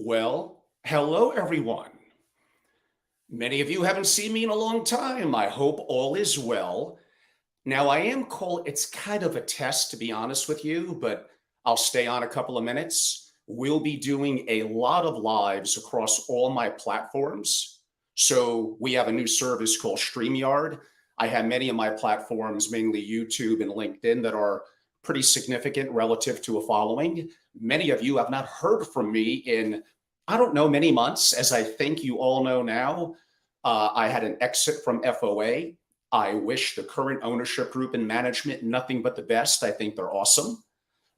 Well, hello everyone. Many of you haven't seen me in a long time. I hope all is well. Now, I am called, it's kind of a test to be honest with you, but I'll stay on a couple of minutes. We'll be doing a lot of lives across all my platforms. So, we have a new service called StreamYard. I have many of my platforms, mainly YouTube and LinkedIn, that are pretty significant relative to a following. Many of you have not heard from me in, I don't know, many months. As I think you all know now, I had an exit from FOA. I wish the current ownership group and management nothing but the best. I think they're awesome,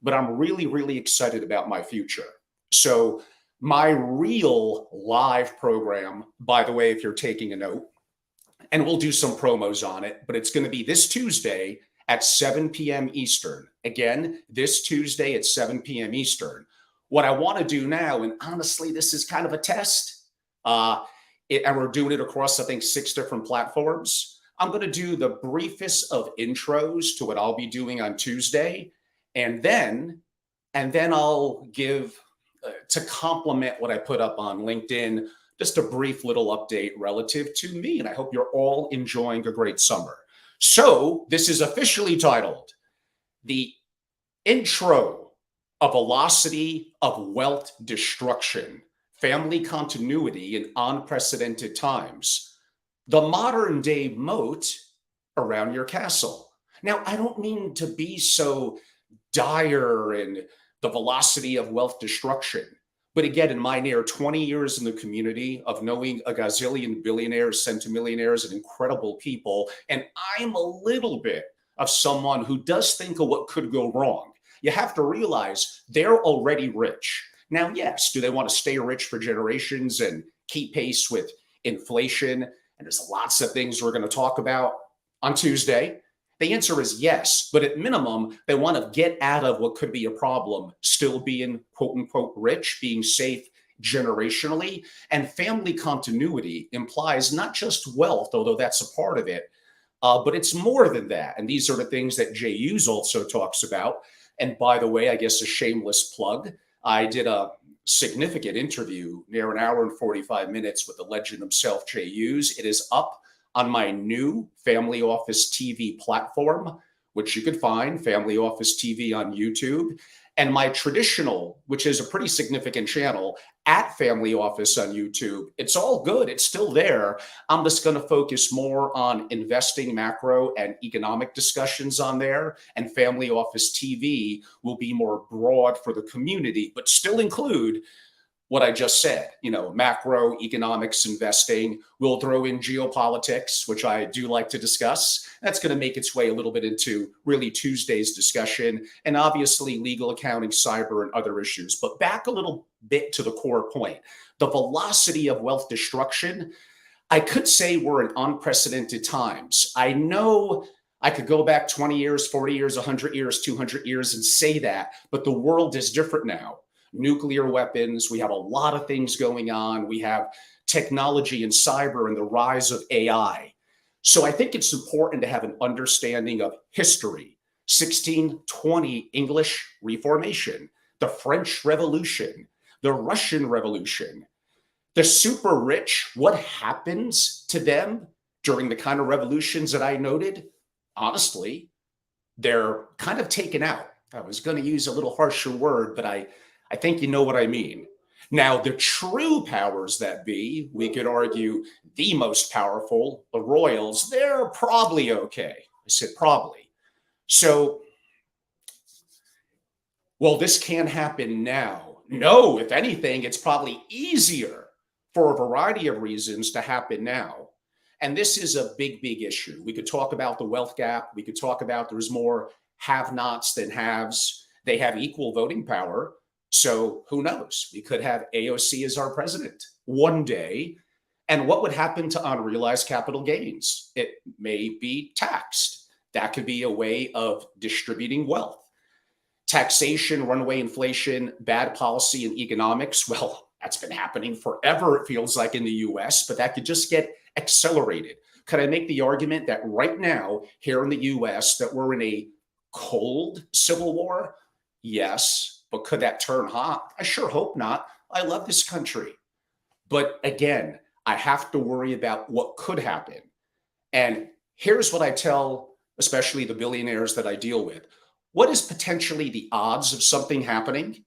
but I'm really, really excited about my future. So, my real live program, by the way, if you're taking a note, and we'll do some promos on it, but it's going to be this Tuesday at 7 p.m. Eastern. Again, this Tuesday at 7 p.m. Eastern. What I want to do now, and honestly, this is kind of a test, and we're doing it across, I think, 6 different platforms. I'm going to do the briefest of intros to what I'll be doing on Tuesday, and then I'll give to complement what I put up on LinkedIn, just a brief little update relative to me. And I hope you're all enjoying a great summer. So, this is officially titled The Intro: A Velocity of Wealth Destruction, Family Continuity in Unprecedented Times, the modern day moat around your castle. Now, I don't mean to be so dire and the velocity of wealth destruction. But again, in my near 20 years in the community of knowing a gazillion billionaires, centimillionaires, and incredible people, and I'm a little bit of someone who does think of what could go wrong. You have to realize they're already rich. Now, yes, do they want to stay rich for generations and keep pace with inflation? And there's lots of things we're going to talk about on Tuesday. The answer is yes, but at minimum, they want to get out of what could be a problem, still being quote unquote rich, being safe generationally. And family continuity implies not just wealth, although that's a part of it, but it's more than that. And these are the things that Jay Hughes also talks about. And by the way, I guess a shameless plug, I did a significant interview near an hour and 45 minutes with the legend himself, Jay Hughes. It is up on my new Family Office TV platform, which you could find Family Office TV on YouTube, and my traditional, which is a pretty significant channel, at Family Office on YouTube. It's all good. It's still there. I'm just going to focus more on investing, macro, and economic discussions on there. And Family Office TV will be more broad for the community, but still include what I just said, macro, economics, investing. We'll throw in geopolitics, which I do like to discuss. That's going to make its way a little bit into really Tuesday's discussion, and obviously legal, accounting, cyber, and other issues. But back a little bit to the core point, the velocity of wealth destruction. I could say we're in unprecedented times. I know I could go back 20 years, 40 years, 100 years, 200 years and say that, but the world is different now. Nuclear weapons. We have a lot of things going on. We have technology and cyber and the rise of AI. So I think it's important to have an understanding of history. 1620 English Reformation, the French Revolution, the Russian Revolution. The super rich, what happens to them during the kind of revolutions that I noted? Honestly, they're kind of taken out. I was going to use a little harsher word, but I think you know what I mean. Now, the true powers that be, we could argue the most powerful, the royals, they're probably okay. I said probably. So, well, this can't happen now. No, if anything, it's probably easier for a variety of reasons to happen now. And this is a big, big issue. We could talk about the wealth gap. We could talk about there's more have-nots than haves. They have equal voting power. So who knows? We could have AOC as our president one day. And what would happen to unrealized capital gains? It may be taxed. That could be a way of distributing wealth. Taxation, runaway inflation, bad policy in economics. Well, that's been happening forever, it feels like, in the US, but that could just get accelerated. Could I make the argument that right now, here in the US, that we're in a cold civil war? Yes. But could that turn hot? I sure hope not. I love this country. But again, I have to worry about what could happen. And here's what I tell, especially the billionaires that I deal with. What is potentially the odds of something happening?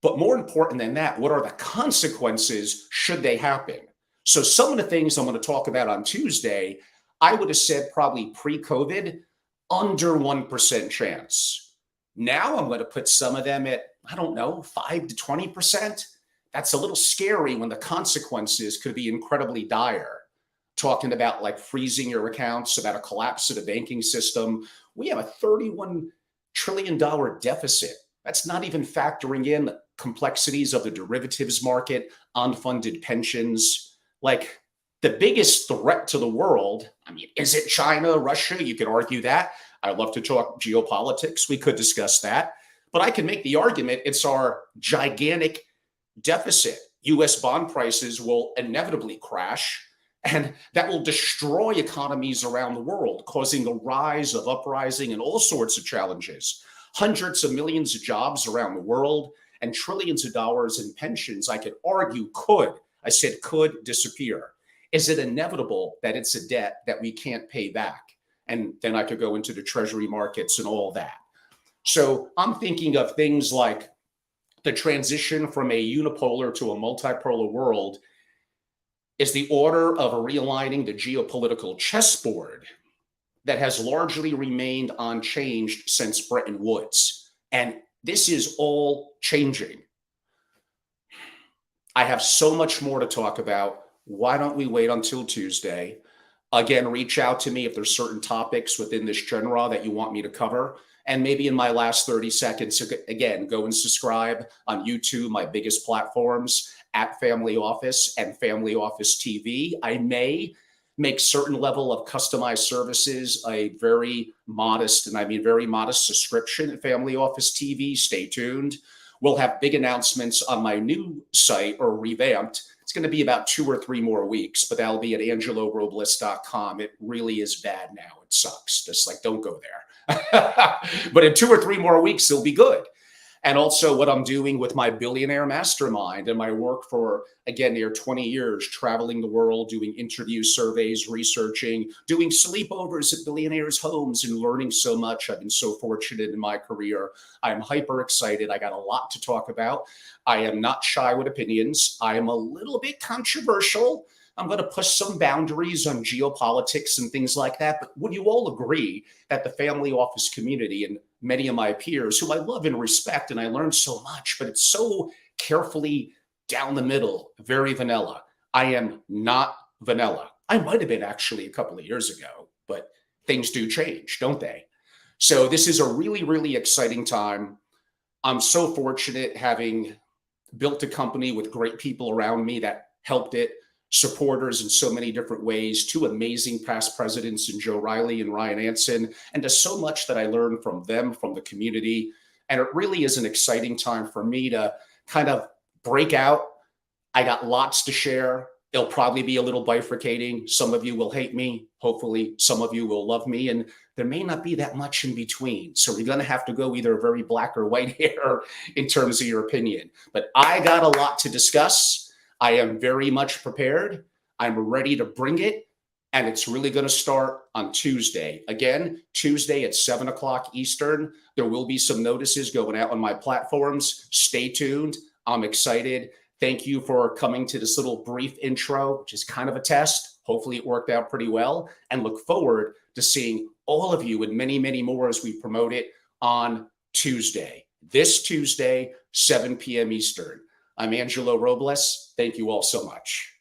But more important than that, what are the consequences should they happen? So, some of the things I'm going to talk about on Tuesday, I would have said probably pre COVID, under 1% chance. Now I'm going to put some of them at, I don't know, 5 to 20%. That's a little scary when the consequences could be incredibly dire. Talking about like freezing your accounts, about a collapse of the banking system. We have a $31 trillion deficit. That's not even factoring in the complexities of the derivatives market, unfunded pensions. Like the biggest threat to the world, I mean, is it China, Russia? You could argue that. I love to talk geopolitics. We could discuss that. But I can make the argument it's our gigantic deficit. US bond prices will inevitably crash, and that will destroy economies around the world, causing the rise of uprising and all sorts of challenges. Hundreds of millions of jobs around the world and trillions of dollars in pensions, I could argue I said could disappear. Is it inevitable that it's a debt that we can't pay back? And then I could go into the treasury markets and all that. So I'm thinking of things like the transition from a unipolar to a multipolar world is the order of realigning the geopolitical chessboard that has largely remained unchanged since Bretton Woods. And this is all changing. I have so much more to talk about. Why don't we wait until Tuesday? Again, reach out to me if there's certain topics within this genre that you want me to cover. And maybe in my last 30 seconds, again, go and subscribe on YouTube, my biggest platforms, at Family Office and Family Office TV. I may make certain level of customized services a very modest, and I mean very modest subscription at Family Office TV. Stay tuned. We'll have big announcements on my new site, or revamped. It's going to be about 2 or 3 more weeks, but that'll be at angelorobles.com. It really is bad now. It sucks. Just like, don't go there. But in 2 or 3 more weeks, it'll be good. And also what I'm doing with my billionaire mastermind and my work for, again, near 20 years, traveling the world, doing interviews, surveys, researching, doing sleepovers at billionaires' homes and learning so much. I've been so fortunate in my career. I'm hyper excited. I got a lot to talk about. I am not shy with opinions. I am a little bit controversial. I'm going to push some boundaries on geopolitics and things like that. But would you all agree that the family office community and many of my peers, who I love and respect, and I learned so much, but it's so carefully down the middle, very vanilla. I am not vanilla. I might have been actually a couple of years ago, but things do change, don't they? So this is a really, really exciting time. I'm so fortunate having built a company with great people around me that helped it, supporters in so many different ways, 2 amazing past presidents in Joe Riley and Ryan Anson, and there's so much that I learned from them, from the community. And it really is an exciting time for me to kind of break out. I got lots to share. It'll probably be a little bifurcating. Some of you will hate me. Hopefully some of you will love me. And there may not be that much in between. So we're going to have to go either very black or white hair in terms of your opinion. But I got a lot to discuss. I am very much prepared. I'm ready to bring it. And it's really going to start on Tuesday. Again, Tuesday at 7 o'clock Eastern. There will be some notices going out on my platforms. Stay tuned. I'm excited. Thank you for coming to this little brief intro, which is kind of a test. Hopefully it worked out pretty well. And look forward to seeing all of you and many, many more as we promote it on Tuesday. This Tuesday, 7 p.m. Eastern. I'm Angelo Robles. Thank you all so much.